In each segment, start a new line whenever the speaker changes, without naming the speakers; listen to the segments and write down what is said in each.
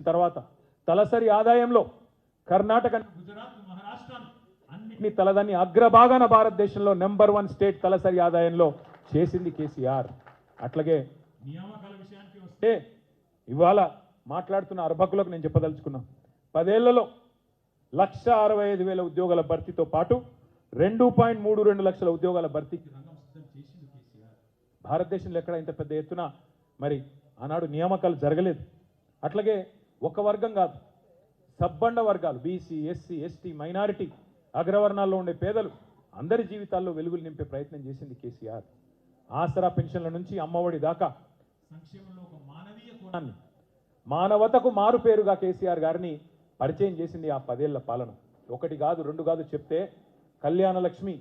తర్వాత తలసరి ఆదాయంలో కర్ణాటక, గుజరాత్, మహారాష్ట్ర అన్నిటిని తలదాన్ని అగ్రభాగాన భారతదేశంలో నెంబర్ 1 స్టేట్ తలసరి ఆదాయంలో చేసింది కేసీఆర్. అట్లాగే నియామకాల విషయానికి వస్తే ఇవాళ మాట్లాడుతున్న అర్భకులకు నేను చెప్పదలుచుకున్నా, 10 ఏళ్లలో 1,65,000 ఉద్యోగాల భర్తీతో పాటు 2.32 లక్షల ఉద్యోగాల భర్తీకి రంగం సిద్ధం చేసింది కేసీఆర్. భారతదేశంలో ఎక్కడ ఇంత పెద్ద ఎత్తున మరి ఆనాడు నియామకాలు జరగలేదు. అట్లాగే ఒక వర్గం కాదు, సబ్బండ వర్గాలు, బీసీ, ఎస్సీ, ఎస్టీ, మైనారిటీ, అగ్రవర్ణాల్లో ఉండే పేదలు అందరి జీవితాల్లో వెలుగులు నింపే ప్రయత్నం చేసింది కేసీఆర్. ఆసరా పెన్షన్ల నుంచి అమ్మఒడి దాకా సంక్షేమంలో ఒక మానవీయ కోణాన్ని, మానవతకు మారు పేరుగా కేసీఆర్ గారిని పరిచయం చేసింది ఆ 10 ఏళ్ల పాలన. ఒకటి కాదు, రెండు కాదు చెప్తే కళ్యాణ లక్ష్మి,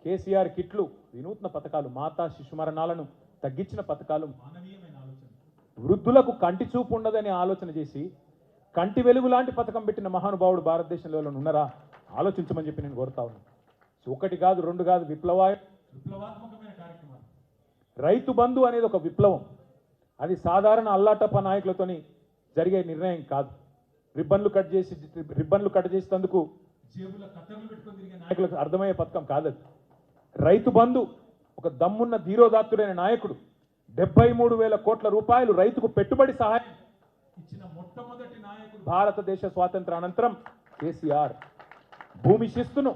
కేసీఆర్ కిట్లు, వినూత్న పథకాలు, మాతా శిశు మరణాలను తగ్గించిన పథకాలు, మానవీయమైన ఆలోచన, వృద్ధులకు కంటి చూపు ఉండదని ఆలోచన చేసి కంటి వెలుగు లాంటి పథకం పెట్టిన మహానుభావుడు భారతదేశంలో ఉన్నారా? ఆలోచించమని చెప్పి నేను కోరుతా ఉన్నాను. ఒకటి కాదు, రెండు కాదు, విప్లవాత్మకమైన కార్యక్రమాలు. రైతు బంధు అనేది ఒక విప్లవం. అది సాధారణ అల్లాటప్ప నాయకులతోని జరిగే నిర్ణయం కాదు. రిబ్బన్లు కట్ చేసేందుకు జేబుల కత్తర్లు పెట్టుకొని తిరిగే నాయకులకు అర్థమయ్యే పథకం కాదది. రైతు బంధు ఒక దమ్మున్న ధీరోదాత్తుడైన నాయకుడు 73,000 కోట్ల రూపాయలు రైతుకు పెట్టుబడి సహాయం ఇచ్చిన మొట్టమొదటి నాయకుడు భారతదేశ స్వాతంత్ర అనంతరం కేసీఆర్. భూమి శిస్తును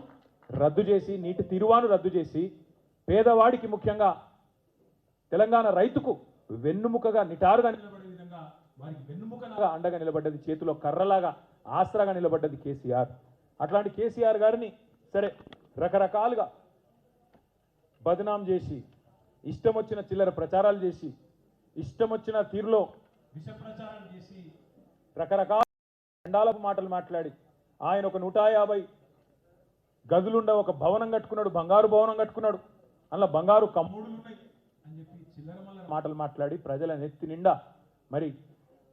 రద్దు చేసి, నీటి తీరువాను రద్దు చేసి, పేదవాడికి ముఖ్యంగా తెలంగాణ రైతుకు వెన్నుముకగా, నిటారుగా నిలబడే విధంగా వారికి వెన్నుముకగా అండగా నిలబడ్డది, చేతిలో కర్రలాగా ఆసరాగా నిలబడ్డది కేసీఆర్. అట్లాంటి కేసీఆర్ గారిని సరే రకరకాలుగా బదనాం చేసి, ఇష్టం వచ్చిన చిల్లర ప్రచారాలు చేసి, ఇష్టం వచ్చిన తీరులో విష ప్రచారాలు చేసి, రకరకాల ఖండాలపు మాటలు మాట్లాడి, ఆయన ఒక 150 గదులుండ ఒక భవనం కట్టుకున్నాడు, బంగారు భవనం కట్టుకున్నాడు, అందులో బంగారు కమ్ముడులు ఉన్నాయి అని చెప్పి చిల్లర మాటలు మాట్లాడి ప్రజల నెత్తి నిండా మరి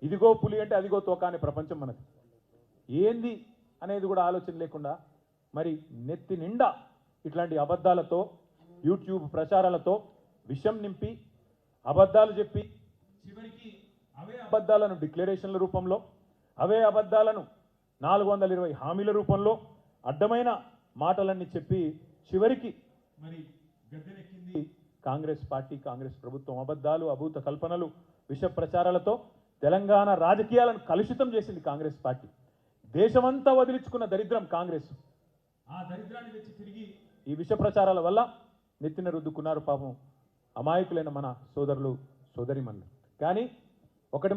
ఇదిగో పులి అంటే అదిగో తోక అనే ప్రపంచం మనది. ఏంది అనేది కూడా ఆలోచన లేకుండా మరి నెత్తి నిండా ఇట్లాంటి అబద్ధాలతో, యూట్యూబ్ ప్రచారాలతో విషం నింపి, అబద్ధాలు చెప్పి, చివరికి అవే అబద్ధాలను డిక్లరేషన్ల రూపంలో, అవే అబద్ధాలను 420 హామీల రూపంలో అడ్డమైన మాటలన్నీ చెప్పి చివరికి మరి గద్దెనెక్కింది కాంగ్రెస్ పార్టీ, కాంగ్రెస్ ప్రభుత్వం. అబద్ధాలు, అభూత కల్పనలు, విష ప్రచారాలతో తెలంగాణ రాజకీయాలను కలుషితం చేసింది కాంగ్రెస్ పార్టీ. దేశమంతా వదిలించుకున్న దరిద్రం కాంగ్రెస్. ఆ దరిద్రాన్ని తెచ్చి తిరిగి ఈ విష ప్రచారాల వల్ల నెత్తిన రుద్దుకున్నారు పాపం అమాయకులైన మన సోదరులు, సోదరిమణులు. కానీ ఒకటి